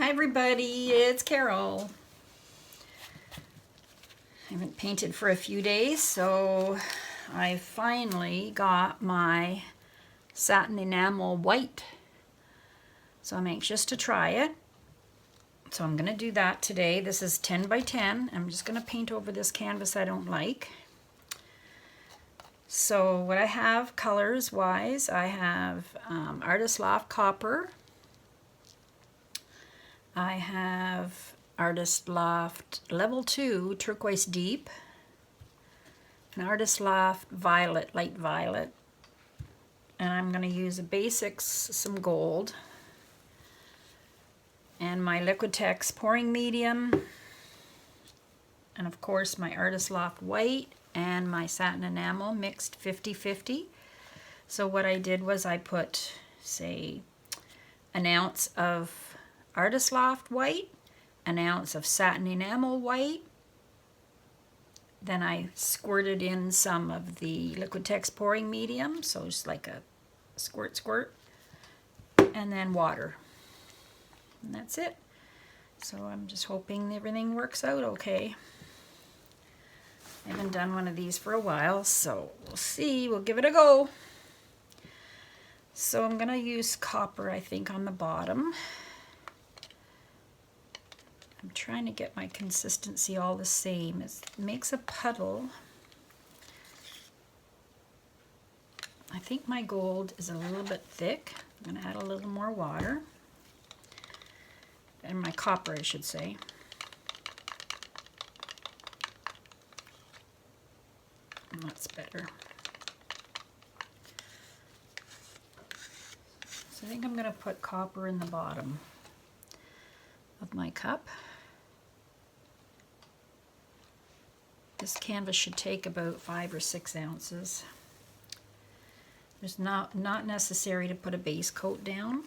Hi everybody, it's Carole. I haven't painted for a few days, so I finally got my Satin Enamel white. So I'm anxious to try it. So I'm going to do that today. This is 10 by 10. I'm just going to paint over this canvas I don't like. So what I have colors wise, I have Artist Loft Copper. I have Artist Loft Level 2 Turquoise Deep, and Artist Loft Violet, Light Violet. And I'm going to use a basics, some gold, and my Liquitex pouring medium, and of course my Artist Loft White and my Satin Enamel mixed 50-50. So what I did was I put, say, an ounce of Artist Loft White, an ounce of Satin Enamel White, then I squirted in some of the Liquitex pouring medium, so just like a squirt, and then water. And that's it. So I'm just hoping everything works out okay. I haven't done one of these for a while, so we'll see. We'll give it a go. So I'm going to use copper, I think, on the bottom. I'm trying to get my consistency all the same. It makes a puddle. I think my gold is a little bit thick. I'm going to add a little more water. And my copper, I should say. That's better. So I think I'm going to put copper in the bottom of my cup. This canvas should take about 5 or 6 ounces. It's not necessary to put a base coat down.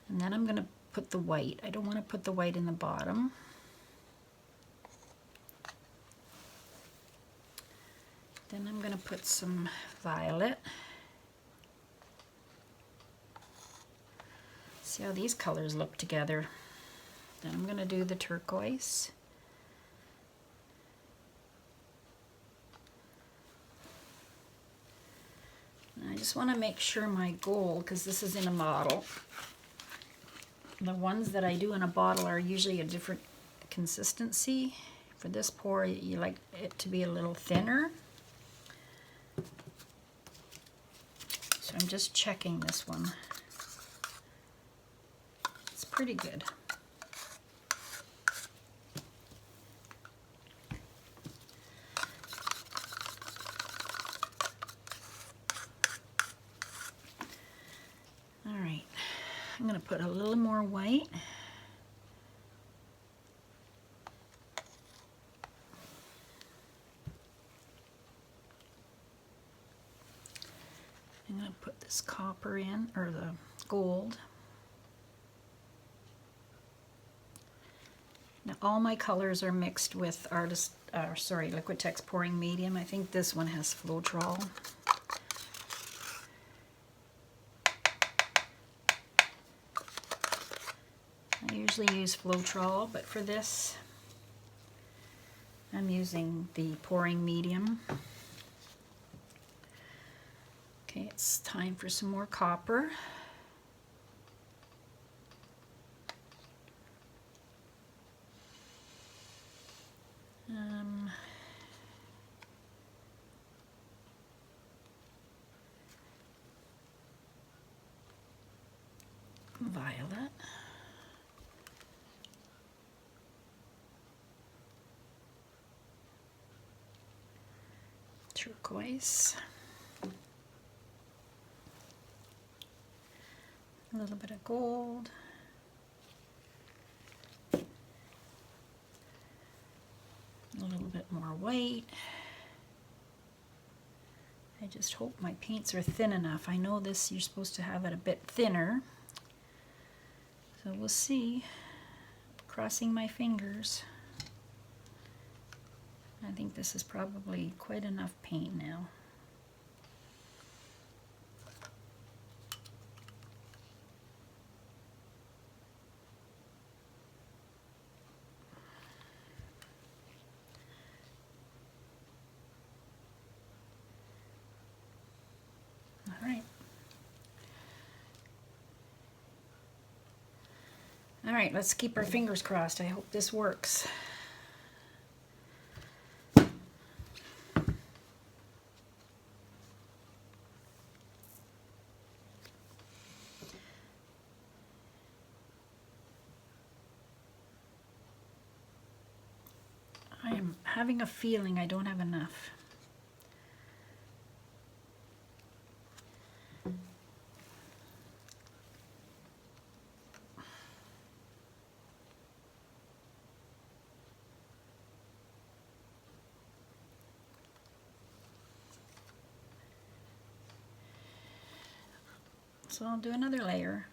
And then I'm going to put the white. I don't want to put the white in the bottom. Then I'm going to put some violet. See how these colors look together. Then I'm going to do the turquoise. And I just want to make sure my gold, because this is in a bottle, the ones that I do in a bottle are usually a different consistency. For this pour, you like it to be a little thinner. So I'm just checking this one. It's pretty good. All right, I'm going to put a little more white. I'm going to put this copper in, or the gold. Now all my colors are mixed with Liquitex pouring medium. I think this one has floetrol. I usually use floetrol, but for this I'm using the pouring medium. Okay, it's time for some more copper. Violet. Turquoise. A little bit of gold. A little bit more white. I just hope my paints are thin enough. I know this, you're supposed to have it a bit thinner. So we'll see. Crossing my fingers. I think this is probably quite enough paint now. All right. All right, let's keep our fingers crossed. I hope this works. I am having a feeling I don't have enough. So I'll do another layer.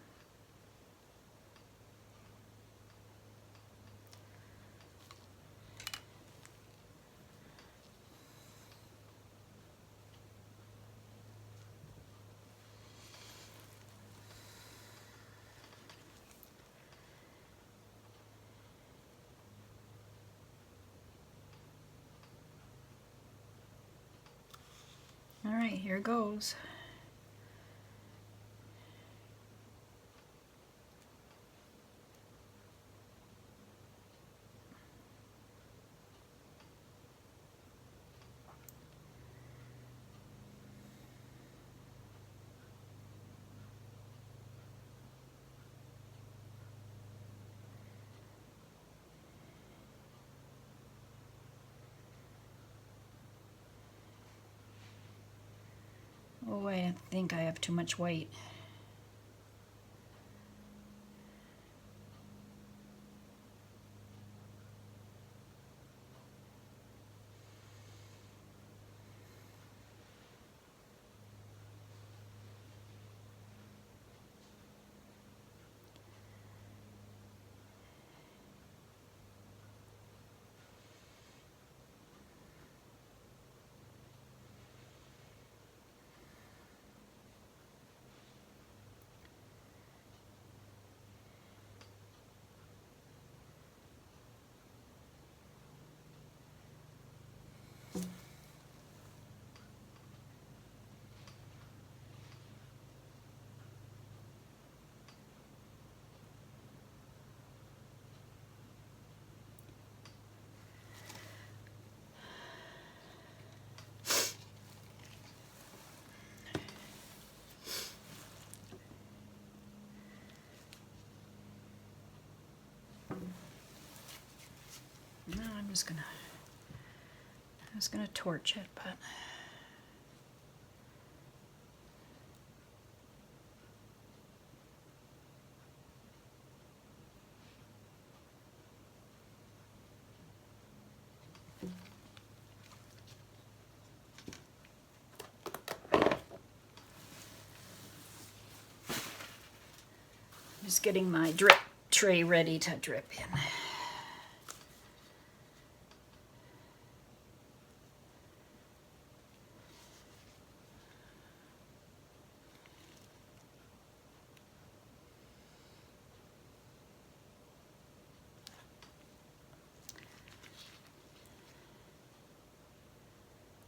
All right, here goes. Oh, I think I have too much white. No, I was gonna torch it, but just getting my drip tray ready to drip in.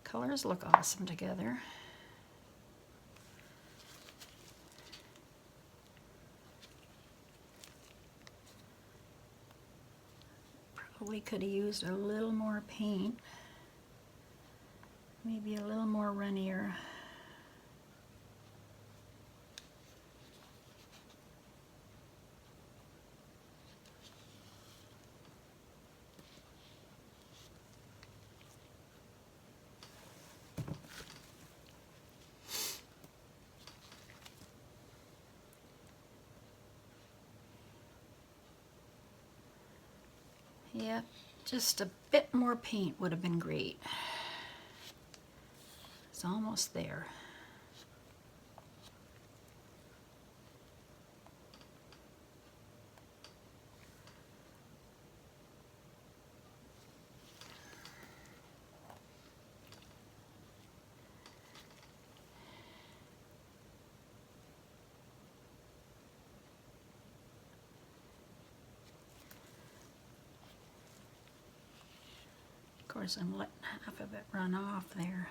Colors look awesome together. Probably could have used a little more paint. Maybe a little more runnier. Yeah, just a bit more paint would have been great. It's almost there. Of course, I'm letting half of it run off there.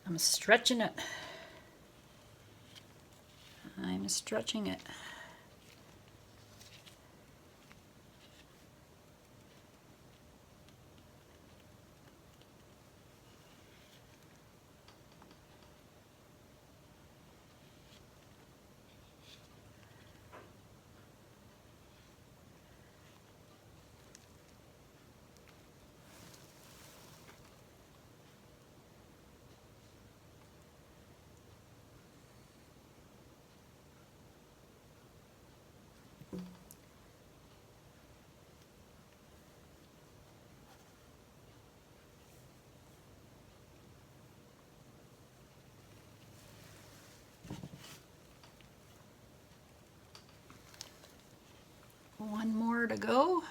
I'm stretching it. I'm stretching it. One more to go.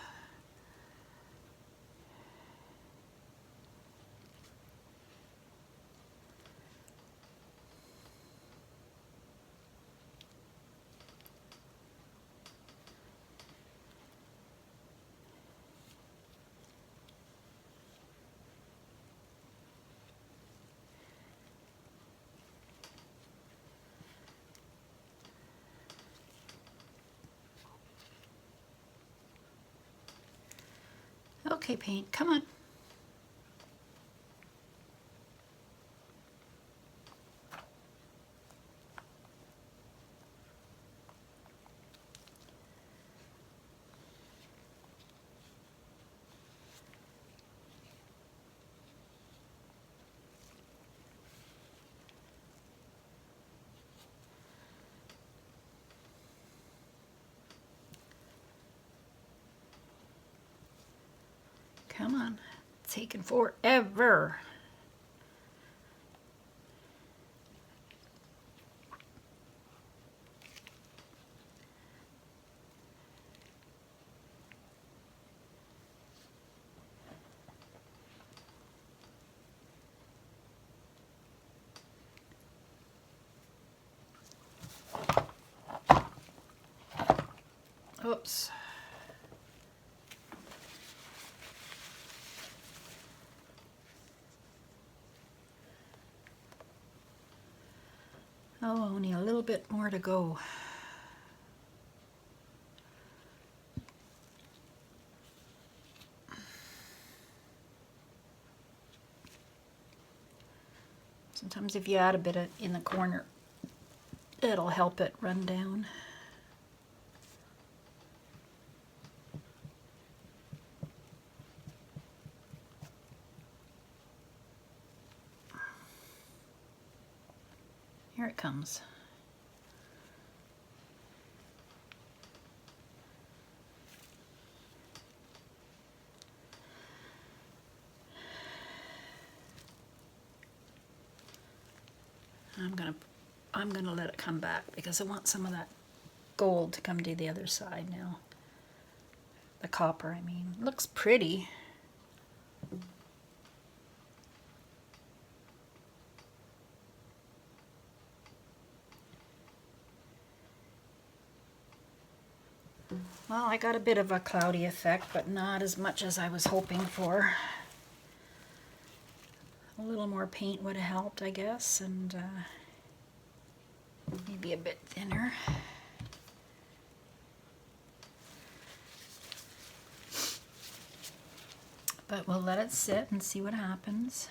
Okay, paint, come on. Come on, it's taking forever. Oops. Oh, only a little bit more to go. Sometimes if you add a bit in the corner, it'll help it run down. Here it comes. I'm gonna let it come back because I want some of that gold to come to the other side now. The copper, I mean. It looks pretty. Well, I got a bit of a cloudy effect, but not as much as I was hoping for. A little more paint would have helped, I guess, and maybe a bit thinner. But we'll let it sit and see what happens.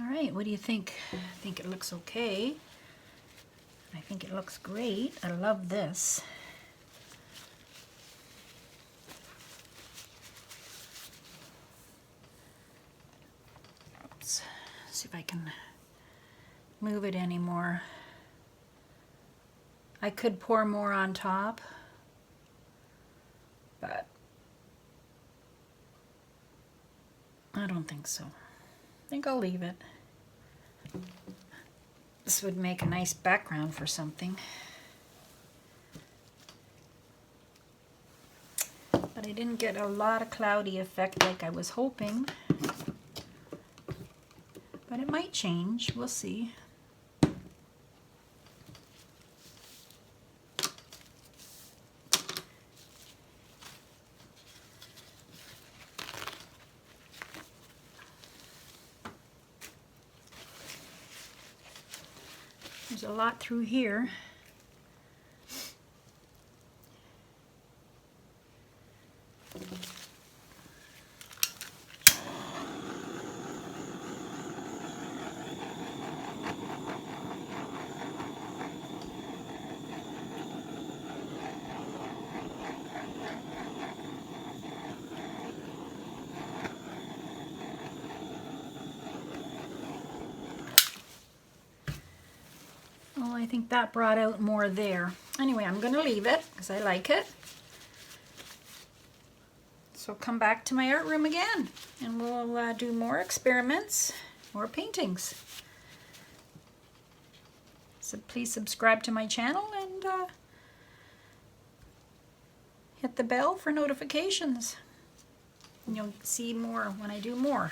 All right, what do you think? I think it looks okay. I think it looks great. I love this. Oops. See if I can move it anymore. I could pour more on top, but I don't think so. I think I'll leave it. This would make a nice background for something. But I didn't get a lot of cloudy effect like I was hoping. But it might change, we'll see. There's a lot through here. Well, I think that brought out more there. Anyway, I'm going to leave it because I like it. So come back to my art room again and we'll do more experiments, more paintings. So please subscribe to my channel and hit the bell for notifications. And you'll see more when I do more.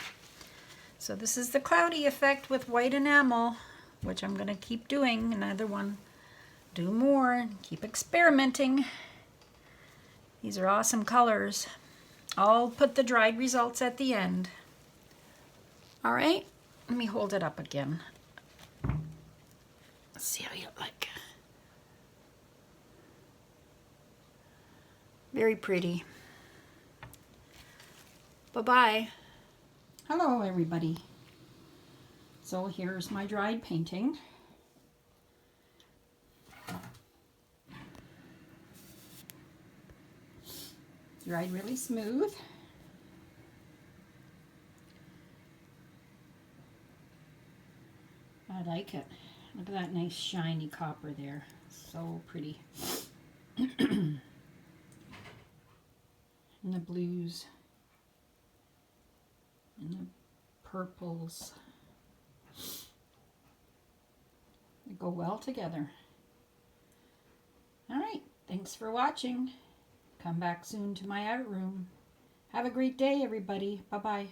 So this is the cloudy effect with white enamel, which I'm going to keep doing. Another one. Do more. Keep experimenting. These are awesome colors. I'll put the dried results at the end. All right. Let me hold it up again. Let's see how you like. Very pretty. Bye-bye. Hello, everybody. So here's my dried painting. Dried really smooth. I like it. Look at that nice shiny copper there. So pretty. And the blues. And the purples. They go well together. All right, thanks for watching. Come back soon to my art room. Have a great day, everybody. Bye-bye.